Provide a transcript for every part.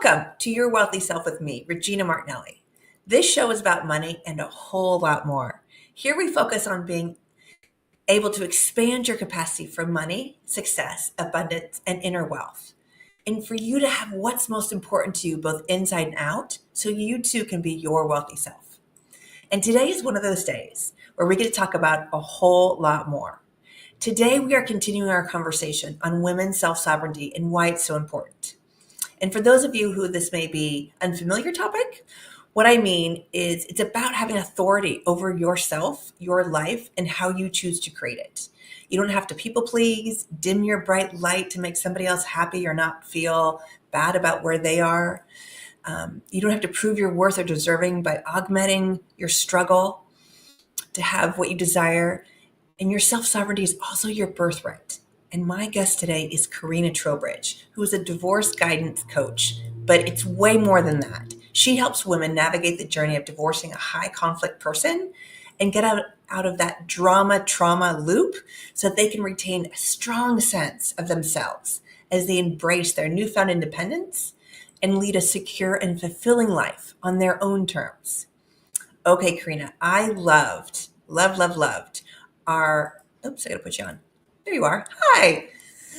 Welcome to Your Wealthy Self with me, Regina Martinelli. This show is about money and a whole lot more. Here we focus on being able to expand your capacity for money, success, abundance, and inner wealth. And for you to have what's most important to you, both inside and out, so you too can be your wealthy self. And today is one of those days where we get to talk about a whole lot more. Today, we are continuing our conversation on women's self-sovereignty and why it's so important. And for those of you who this may be unfamiliar topic, what I mean is it's about having authority over yourself, your life, and how you choose to create it. You don't have to people please, dim your bright light to make somebody else happy or not feel bad about where they are. You don't have to prove your worth or deserving by augmenting your struggle to have what you desire. And your self-sovereignty is also your birthright. And my guest today is Karina Trowbridge, who is a divorce guidance coach, but it's way more than that. She helps women navigate the journey of divorcing a high conflict person and get out of that trauma loop so that they can retain a strong sense of themselves as they embrace their newfound independence and lead a secure and fulfilling life on their own terms. Okay, Karina, I loved our, oops, I gotta put you on. There you are. Hi.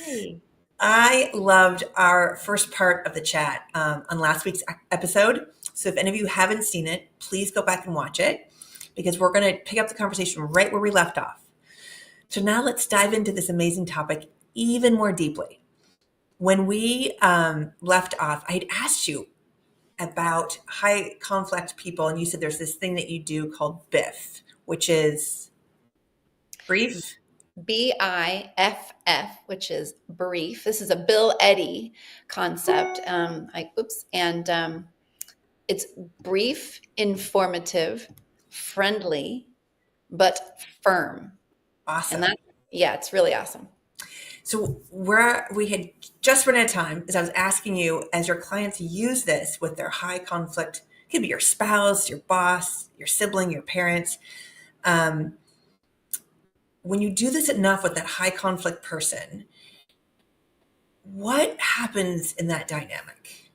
Hey. I loved our first part of the chat on last week's episode. So if any of you haven't seen it, please go back and watch it because we're going to pick up the conversation right where we left off. So now let's dive into this amazing topic even more deeply. When we left off, I had asked you about high conflict people, and you said there's this thing that you do called BIF, which is brief. BIFF, which is brief. This is a Bill Eddy concept. It's brief, informative, friendly, but firm. Awesome. And it's really awesome. So where we had just run out of time is I was asking you, as your clients use this with their high conflict, it could be your spouse, your boss, your sibling, your parents. When you do this enough with that high conflict person, what happens in that dynamic?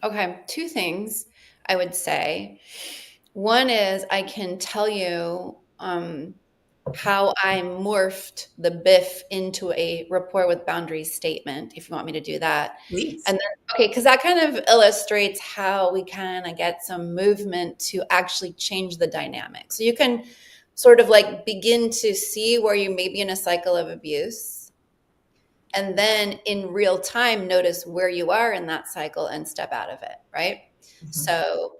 Okay, two things I would say. One is I can tell you how I morphed the BIF into a rapport with boundaries statement, if you want me to do that. Please. And then, because that kind of illustrates how we kind of get some movement to actually change the dynamic. So you can sort of like begin to see where you may be in a cycle of abuse. And then in real time, notice where you are in that cycle and step out of it, right? Mm-hmm. So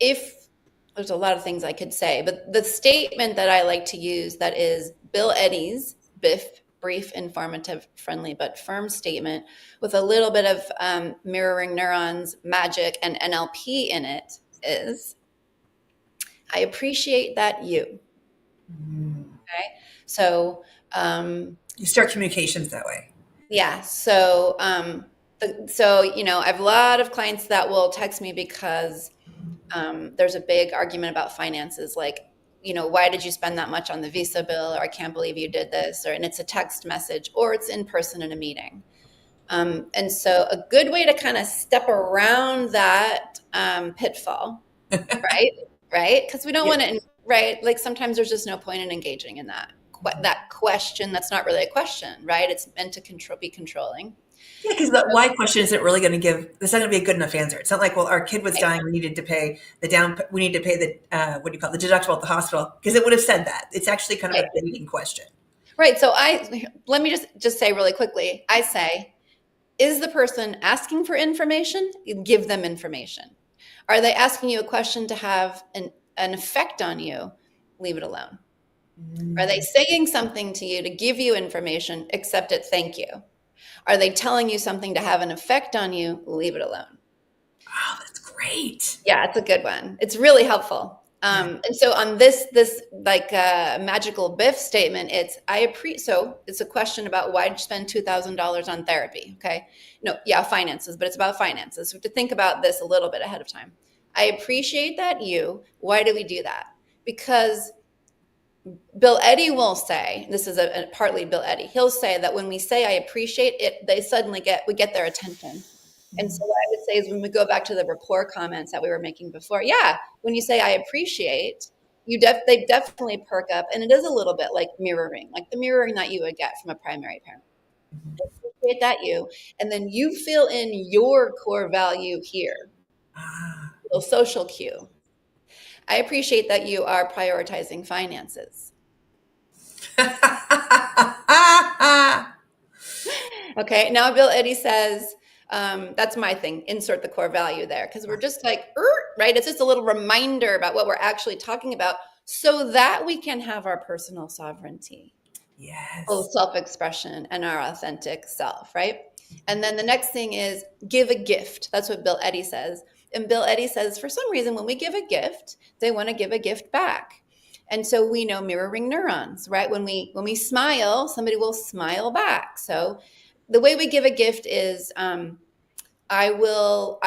if there's a lot of things I could say, but the statement that I like to use that is Bill Eddy's BIF, brief, informative, friendly, but firm statement with a little bit of mirroring neurons, magic, and NLP in it is, I appreciate that you. Okay. So you start communications that way. Yeah. So I have a lot of clients that will text me because there's a big argument about finances, like, why did you spend that much on the Visa bill? Or I can't believe you did this, and it's a text message, or it's in person in a meeting. And so a good way to kind of step around that pitfall, right? Right? Because we don't want to, right? Like sometimes there's just no point in engaging in that question. That's not really a question, right? It's meant to be controlling. Yeah, because the why question isn't really going to it's not going to be a good enough answer. It's not like, well, our kid was dying, we needed to pay the deductible at the hospital, because it would have said that. It's actually kind of a leading question. Right. So let me just say really quickly, I say, is the person asking for information? Give them information. Are they asking you a question to have an effect on you? Leave it alone. Are they saying something to you to give you information? Accept it. Thank you. Are they telling you something to have an effect on you? Leave it alone. Oh, that's great. Yeah, it's a good one. It's really helpful. And so on this magical BIF statement, it's a question about why'd you spend $2,000 on therapy? Okay. No, yeah, finances, but it's about finances. So we have to think about this a little bit ahead of time. I appreciate that why do we do that? Because Bill Eddy will say, this is partly Bill Eddy, he'll say that when we say I appreciate it, we get their attention. And so what I would say is when we go back to the rapport comments that we were making before, yeah, when you say I appreciate, they definitely perk up, and it is a little bit like mirroring, like the mirroring that you would get from a primary parent. I appreciate that you, and then you fill in your core value here, Ah. little social cue. I appreciate that you are prioritizing finances. Okay, now Bill Eddy says, that's my thing. Insert the core value there because we're just like, right? It's just a little reminder about what we're actually talking about so that we can have our personal sovereignty, full Yes. self-expression, and our authentic self, right? And then the next thing is give a gift. That's what Bill Eddy says. And Bill Eddy says, for some reason, when we give a gift, they want to give a gift back. And so we know mirroring neurons, right? When we smile, somebody will smile back. So the way we give a gift is I will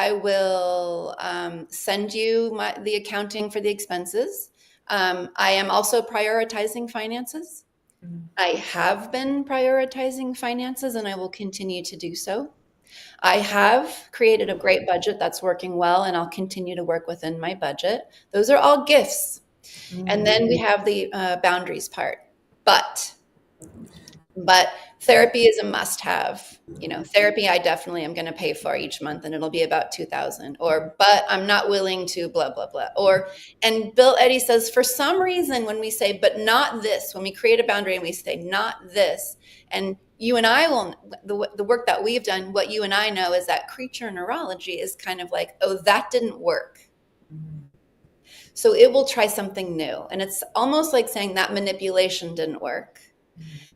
send you the accounting for the expenses. I am also prioritizing finances. Mm. I have been prioritizing finances and I will continue to do so. I have created a great budget that's working well and I'll continue to work within my budget. Those are all gifts. And then we have the boundaries part. But but therapy is a must have. Therapy I definitely am going to pay for each month and it'll be about 2000, or but I'm not willing to blah blah blah. Or and Bill Eddy says for some reason when we say but not this, when we create a boundary and we say not this, and you and I will, the work that we've done, what you and I know is that creature neurology is kind of like, oh, that didn't work. So it will try something new. And it's almost like saying that manipulation didn't work.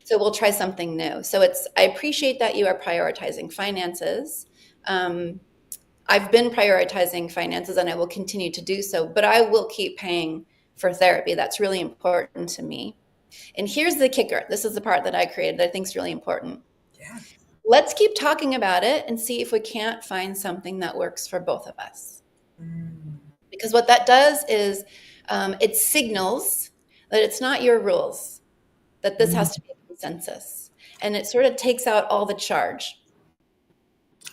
So we'll try something new. So I appreciate that you are prioritizing finances. I've been prioritizing finances and I will continue to do so, but I will keep paying for therapy. That's really important to me. And here's the kicker. This is the part that I created that I think is really important. Yeah. Let's keep talking about it and see if we can't find something that works for both of us. Because what that does is it signals that it's not your rules, that this has to be a consensus. And it sort of takes out all the charge.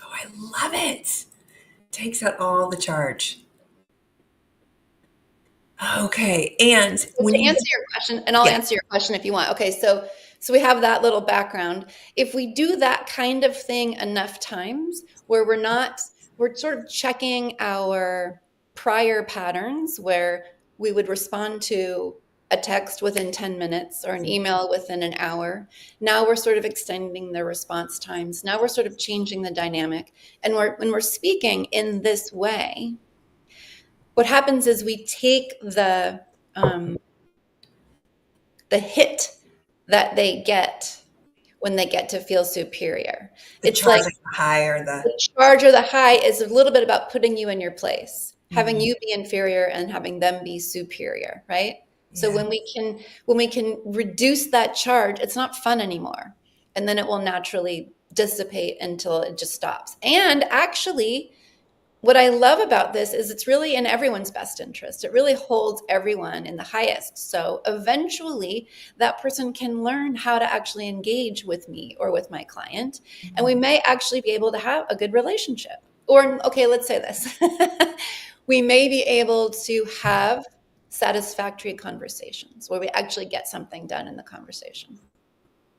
Oh, I love it. Takes out all the charge. Okay. And So when to you, answer your question, and I'll yeah. answer your question if you want. Okay, so we have that little background. If we do that kind of thing enough times where we're sort of checking our prior patterns where we would respond to a text within 10 minutes or an email within an hour. Now we're sort of extending the response times. Now we're sort of changing the dynamic. And when we're speaking in this way, what happens is we take the hit that they get when they get to feel superior. The It's charge like like the high or the, the charge or the high is a little bit about putting you in your place, having you be inferior and having them be superior, right? So yeah. when we can reduce that charge, it's not fun anymore. And then it will naturally dissipate until it just stops. And actually, what I love about this is it's really in everyone's best interest. It really holds everyone in the highest. So eventually, that person can learn how to actually engage with me or with my client. And we may actually be able to have a good relationship. Or, okay, let's say this we may be able to have satisfactory conversations where we actually get something done in the conversation.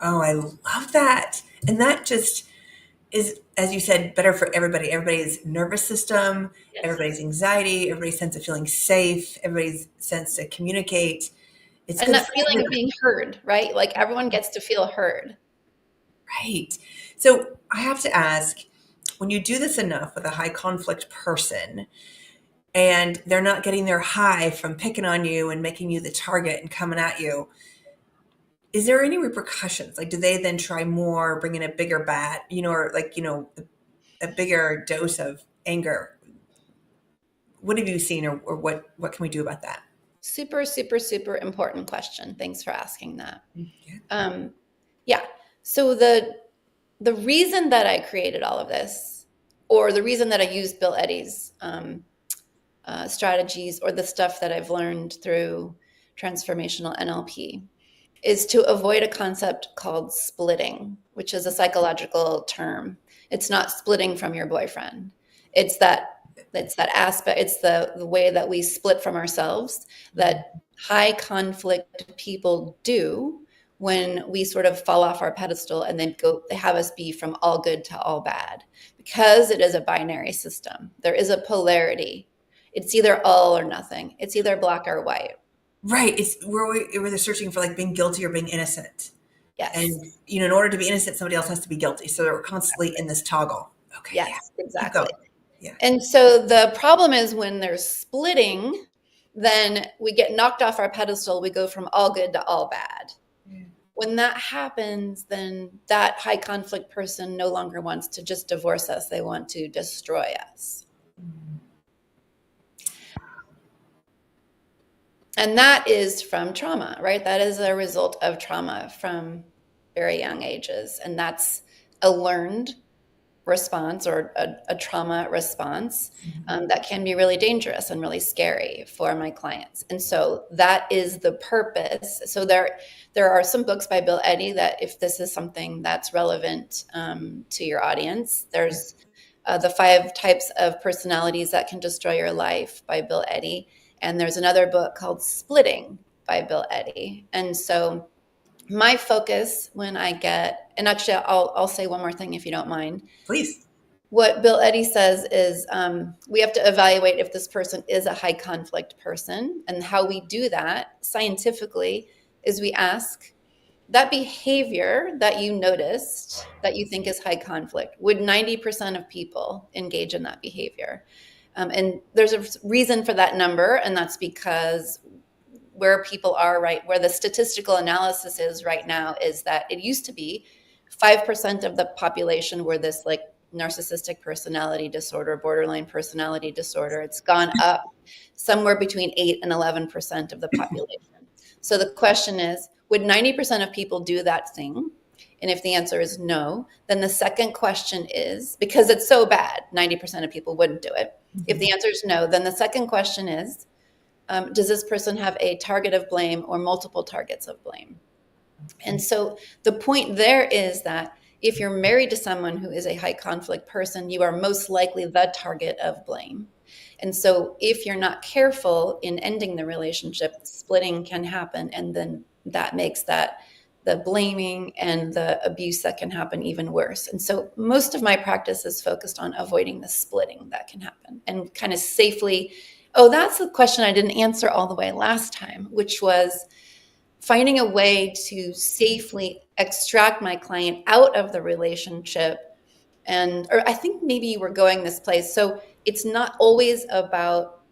Oh, I love that. And that just is, as you said, better for everybody. Everybody's nervous system, Yes. everybody's anxiety, everybody's sense of feeling safe, everybody's sense to communicate. It's And good that for feeling of everybody. being heard, right? Like everyone gets to feel heard. Right. So I have to ask, when you do this enough with a high conflict person and they're not getting their high from picking on you and making you the target and coming at you, is there any repercussions? Like, do they then try more, bring in a bigger bat, or like, a bigger dose of anger? What have you seen, or what can we do about that? Super, super, super important question. Thanks for asking that. Yeah. Yeah. So the reason that I created all of this, or the reason that I used Bill Eddy's strategies, or the stuff that I've learned through transformational NLP, is to avoid a concept called splitting, which is a psychological term. It's not splitting from your boyfriend. It's that aspect, it's the way that we split from ourselves that high conflict people do when we sort of fall off our pedestal and then they have us be from all good to all bad, because it is a binary system. There is a polarity. It's either all or nothing. It's either black or white. Right. It's where they're searching for like being guilty or being innocent. Yes. And in order to be innocent, somebody else has to be guilty. So they're constantly in this toggle. Okay, yeah. Yes, Keep exactly. going. Yeah. And so the problem is when there's splitting, then we get knocked off our pedestal. We go from all good to all bad. Yeah. When that happens, then that high conflict person no longer wants to just divorce us. They want to destroy us. And that is from trauma, right? That is a result of trauma from very young ages. And that's a learned response or a trauma response that can be really dangerous and really scary for my clients. And so that is the purpose. So there are some books by Bill Eddy that, if this is something that's relevant to your audience, there's The 5 Types of Personalities That Can Destroy Your Life by Bill Eddy. And there's another book called Splitting by Bill Eddy. And so my focus when I get, and actually I'll say one more thing if you don't mind. Please. What Bill Eddy says is we have to evaluate if this person is a high conflict person. And how we do that scientifically is we ask, that behavior that you noticed that you think is high conflict, would 90% of people engage in that behavior? And there's a reason for that number, and that's because where people are right, where the statistical analysis is right now, is that it used to be 5% of the population were this like narcissistic personality disorder, borderline personality disorder. It's gone up somewhere between 8 and 11% of the population. So the question is, would 90% of people do that thing? And if the answer is no, then the second question is, because it's so bad, 90% of people wouldn't do it. If the answer is no, then the second question is, does this person have a target of blame or multiple targets of blame? And so the point there is that if you're married to someone who is a high conflict person, you are most likely the target of blame. And so if you're not careful in ending the relationship, splitting can happen. And then that makes the blaming and the abuse that can happen even worse. And so most of my practice is focused on avoiding the splitting that can happen and kind of safely. Oh, that's the question I didn't answer all the way last time, which was finding a way to safely extract my client out of the relationship. Or I think maybe you were going this place. So it's not always about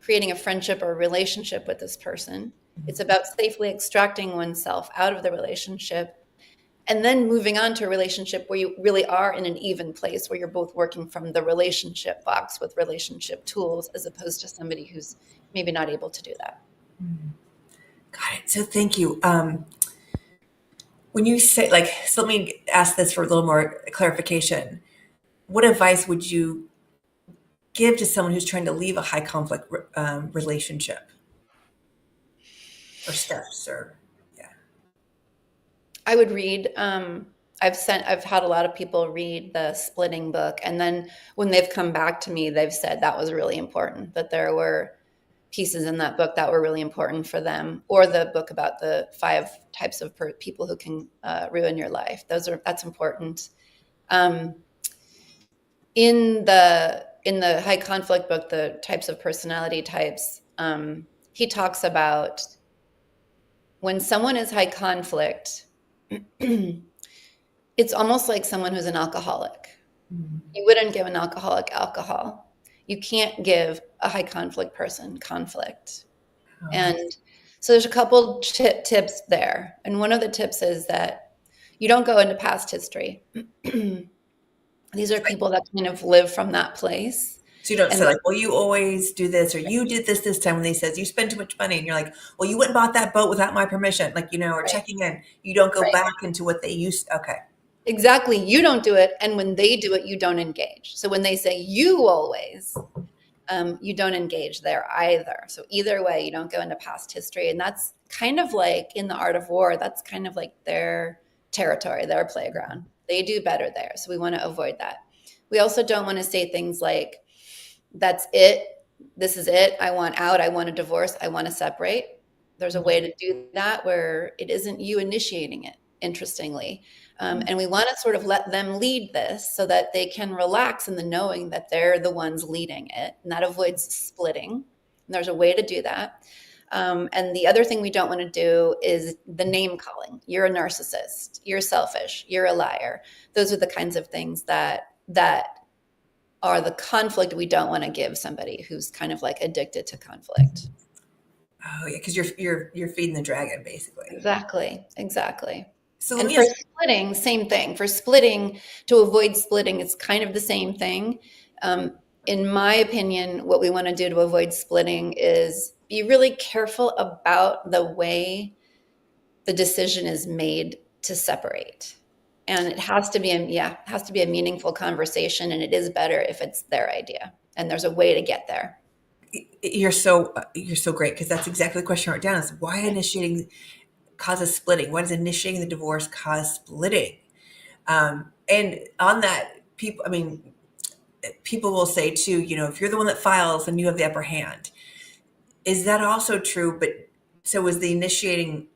creating a friendship or a relationship with this person. It's about safely extracting oneself out of the relationship and then moving on to a relationship where you really are in an even place, where you're both working from the relationship box with relationship tools, as opposed to somebody who's maybe not able to do that. Got it. So thank you. When you say, so let me ask this for a little more clarification. What advice would you give to someone who's trying to leave a high conflict relationship? Or steps, or yeah. I would read. I've had a lot of people read the Splitting book, and then when they've come back to me, they've said that was really important, that there were pieces in that book that were really important for them, or the book about the 5 types of people who can ruin your life. That's important. In the high conflict book, the types of personality types, he talks about when someone is high conflict, it's almost like someone who's an alcoholic. Mm-hmm. You wouldn't give an alcoholic alcohol. You can't give a high conflict person conflict. Oh. And so there's a couple tips there. And one of the tips is that you don't go into past history. These are people that kind of live from that place. So you don't say well, you always do this, or you did this time, when they says you spend too much money, and you're like, well, you went and bought that boat without my permission, or checking in. You don't go back into what they used. Okay. Exactly. You don't do it. And when they do it, you don't engage. So when they say you always, you don't engage there either. So either way, you don't go into past history. And that's kind of like in the art of war, that's kind of like their territory, their playground. They do better there. So we want to avoid that. We also don't want to say things like, that's it. This is it. I want out. I want a divorce. I want to separate. There's a way to do that where it isn't you initiating it, interestingly. And we want to sort of let them lead this so that they can relax in the knowing that they're the ones leading it. And that avoids splitting. And there's a way to do that. And the other thing we don't want to do is the name calling. You're a narcissist. You're selfish. You're a liar. Those are the kinds of things that are the conflict we don't want to give somebody who's kind of like addicted to conflict. Oh yeah, because you're feeding the dragon basically. Exactly. So and for splitting, same thing. For splitting, to avoid splitting, it's kind of the same thing. In my opinion, what we want to do to avoid splitting is be really careful about the way the decision is made to separate. And it has to be a meaningful conversation, and it is better if it's their idea. And there's a way to get there. You're so great, because that's exactly the question I wrote down: is why initiating causes splitting? Why does initiating the divorce cause splitting? And on that, people will say too, if you're the one that files, then you have the upper hand. Is that also true? But so is the initiating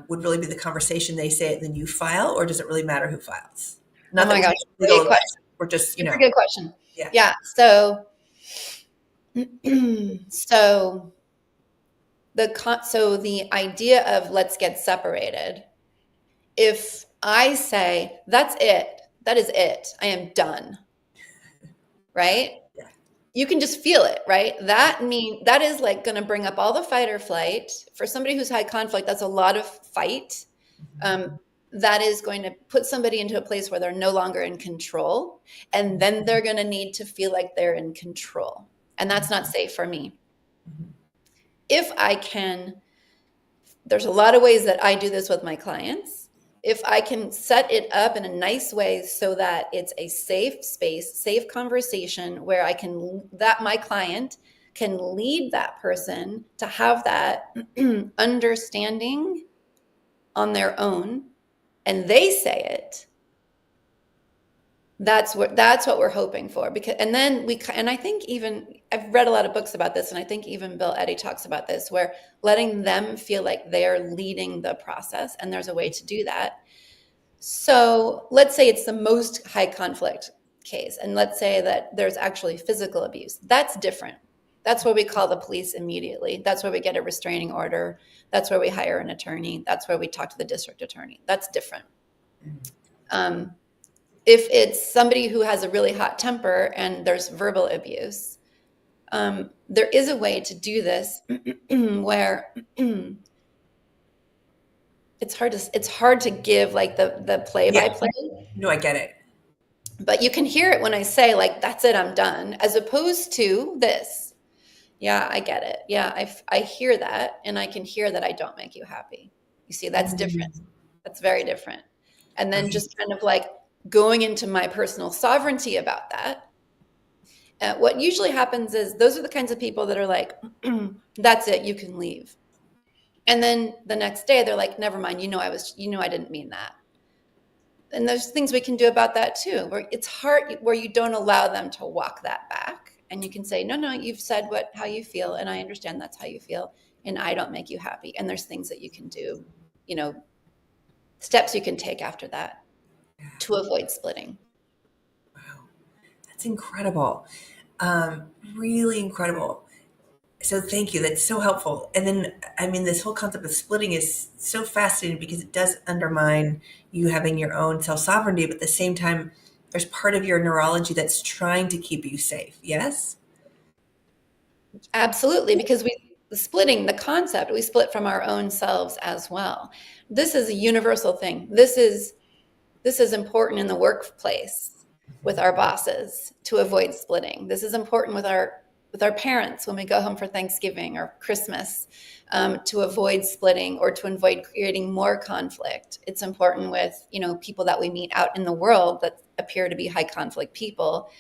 would really be the conversation, they say it, then you file, or does it really matter who files? Not oh my gosh, great question. We're just, Super good question. Yeah. So the idea of let's get separated. If I say, that's it, that is it, I am done, right? Yeah. You can just feel it, right? That is like going to bring up all the fight or flight. For somebody who's high conflict, that's a lot of fight. That is going to put somebody into a place where they're no longer in control. And then they're going to need to feel like they're in control. And that's not safe for me. If I can, there's a lot of ways that I do this with my clients. If I can set it up in a nice way so that it's a safe space, safe conversation where my client can lead that person to have that understanding on their own, and they say it, that's what we're hoping for. And I think even I've read a lot of books about this, and I think even Bill Eddy talks about this, where letting them feel like they're leading the process, and there's a way to do that. So let's say it's the most high conflict case, and let's say that there's actually physical abuse. That's different. That's where we call the police immediately. That's where we get a restraining order. That's where we hire an attorney. That's where we talk to the district attorney. That's different. If it's somebody who has a really hot temper and there's verbal abuse, there is a way to do this where it's hard to give like the play-by-play. No, I get it. But you can hear it when I say like, that's it, I'm done, as opposed to this. Yeah, I get it. Yeah, I hear that, and I can hear that I don't make you happy. You see, that's different. That's very different. And then just kind of like going into my personal sovereignty about that. What usually happens is those are the kinds of people that are like, that's it, you can leave. And then the next day they're like, never mind, I didn't mean that. And there's things we can do about that too, where it's hard, where you don't allow them to walk that back. And you can say, no, you've said how you feel, and I understand that's how you feel, and I don't make you happy. And there's things that you can do, steps you can take after that to avoid splitting. Wow, that's incredible. Really incredible. So thank you. That's so helpful. And then, this whole concept of splitting is so fascinating because it does undermine you having your own self-sovereignty, but at the same time, there's part of your neurology that's trying to keep you safe. Yes? Absolutely, because the concept, we split from our own selves as well. This is a universal thing. This is important in the workplace with our bosses to avoid splitting. This is important with our parents when we go home for Thanksgiving or Christmas, to avoid splitting or to avoid creating more conflict. It's important with, people that we meet out in the world that appear to be high conflict people.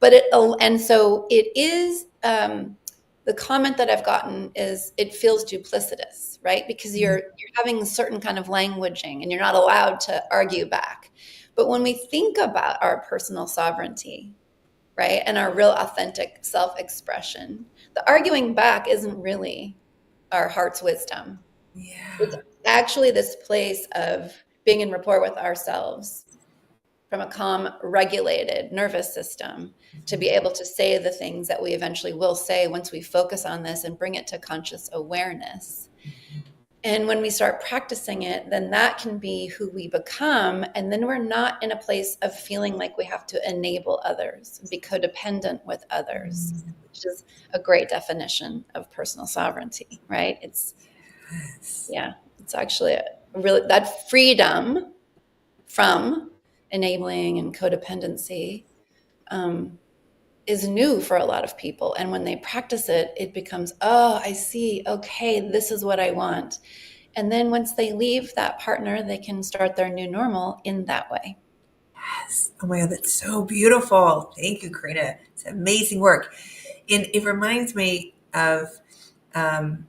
So it is the comment that I've gotten is it feels duplicitous, right? Because you're having certain kind of languaging and you're not allowed to argue back. But when we think about our personal sovereignty, right, and our real authentic self-expression, the arguing back isn't really our heart's wisdom. It's Yeah. actually this place of being in rapport with ourselves from a calm, regulated nervous system to be able to say the things that we eventually will say once we focus on this and bring it to conscious awareness. And when we start practicing it, then that can be who we become. And then we're not in a place of feeling like we have to enable others, be codependent with others, which is a great definition of personal sovereignty, right? Yes. Yeah, it's actually a really that freedom from enabling and codependency is new for a lot of people. And when they practice it, it becomes, oh, I see. Okay, this is what I want. And then once they leave that partner, they can start their new normal in that way. Yes. Oh my God, that's so beautiful. Thank you, Karina. It's amazing work. And it reminds me of um,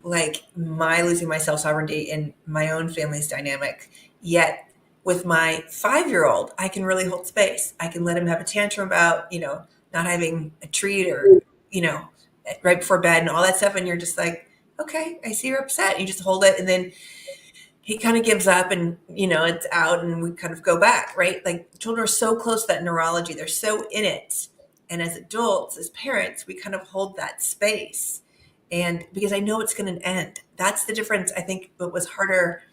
like my losing my self sovereignty in my own family's dynamic. Yet with my 5 year old, I can really hold space. I can let him have a tantrum about, not having a treat or, you know, right before bed and all that stuff. And you're just like, okay, I see you're upset. And you just hold it. And then he kind of gives up and, it's out and we kind of go back, right? Like children are so close to that neurology. They're so in it. And as adults, as parents, we kind of hold that space. And because I know it's going to end. That's the difference. I think what was harder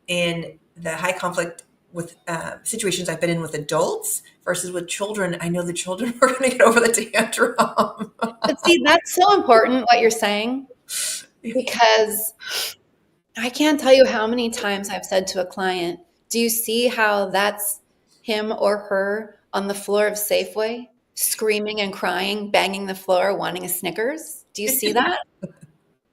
in the high conflict with situations I've been in with adults versus with children. I know the children are going to get over the tantrum. But see, that's so important what you're saying, because I can't tell you how many times I've said to a client, do you see how that's him or her on the floor of Safeway, screaming and crying, banging the floor, wanting a Snickers? Do you see that?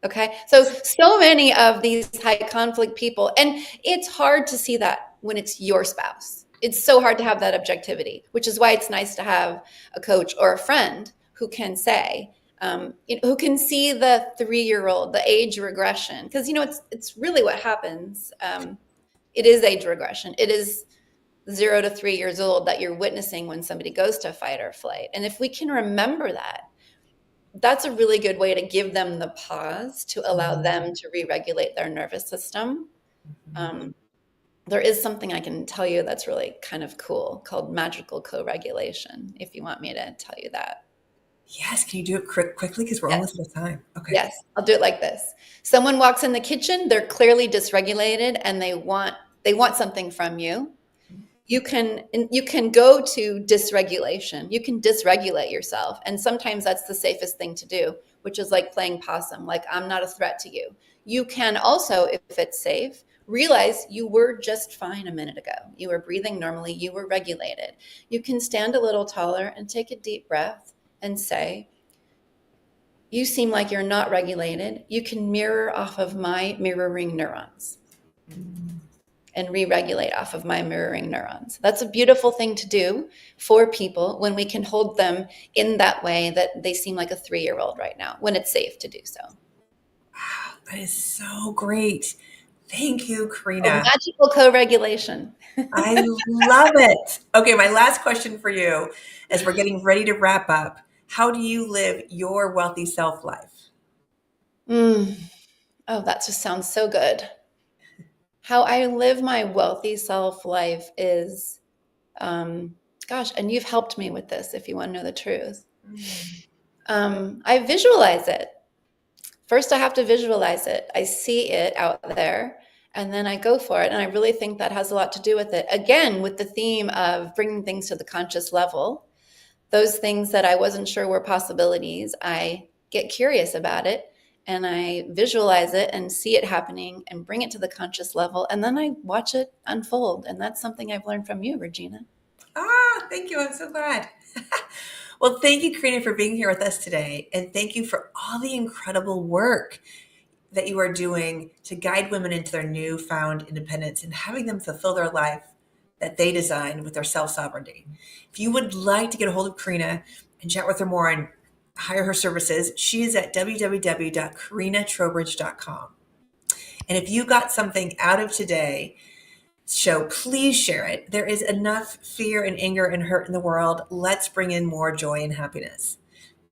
Okay. So many of these high conflict people, and it's hard to see that when it's your spouse. It's so hard to have that objectivity, which is why it's nice to have a coach or a friend who can say, who can see the 3-year-old, the age regression, because it's really what happens. It is age regression. It is 0 to 3 years old that you're witnessing when somebody goes to fight or flight, and if we can remember that, that's a really good way to give them the pause to allow them to re-regulate their nervous system. Um, there is something I can tell you that's really kind of cool called magical co-regulation, if you want me to tell you that. Yes. Can you do it quickly? Because we're Yes. almost out of time. Okay. Yes, I'll do it like this. Someone walks in the kitchen, they're clearly dysregulated and they want something from you. You can go to dysregulation. You can dysregulate yourself. And sometimes that's the safest thing to do, which is like playing possum, like I'm not a threat to you. You can also, if it's safe, realize you were just fine a minute ago. You were breathing normally, you were regulated. You can stand a little taller and take a deep breath and say, you seem like you're not regulated. You can mirror off of my mirroring neurons and re-regulate off of my mirroring neurons. That's a beautiful thing to do for people when we can hold them in that way that they seem like a 3-year-old right now, when it's safe to do so. Wow, that is so great. Thank you, Oh, Karina. magical co-regulation. I love it. Okay, my last question for you as we're getting ready to wrap up. How do you live your wealthy self life? Oh, that just sounds so good. How I live my wealthy self life is, gosh, and you've helped me with this if you want to know the truth. I visualize it. First, I have to visualize it. I see it out there, and then I go for it. And I really think that has a lot to do with it. Again, with the theme of bringing things to the conscious level, those things that I wasn't sure were possibilities, I get curious about it and I visualize it and see it happening and bring it to the conscious level. And then I watch it unfold. And that's something I've learned from you, Regina. Thank you. I'm so glad. Well, thank you, Karina, for being here with us today. And thank you for all the incredible work that you are doing to guide women into their newfound independence and having them fulfill their life that they designed with their self sovereignty. If you would like to get a hold of Karina and chat with her more on hire her services, she is at www.karinatrowbridge.com. And if you got something out of today's show, please share it. There is enough fear and anger and hurt in the world. Let's bring in more joy and happiness.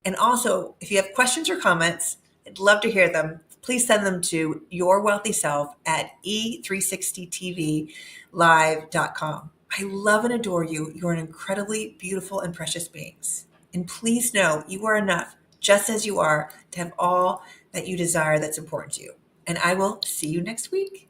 And also, if you have questions or comments, I'd love to hear them. Please send them to yourwealthyself@e360tvlive.com. I love and adore you. You're an incredibly beautiful and precious beings. And please know you are enough, just as you are, to have all that you desire that's important to you. And I will see you next week.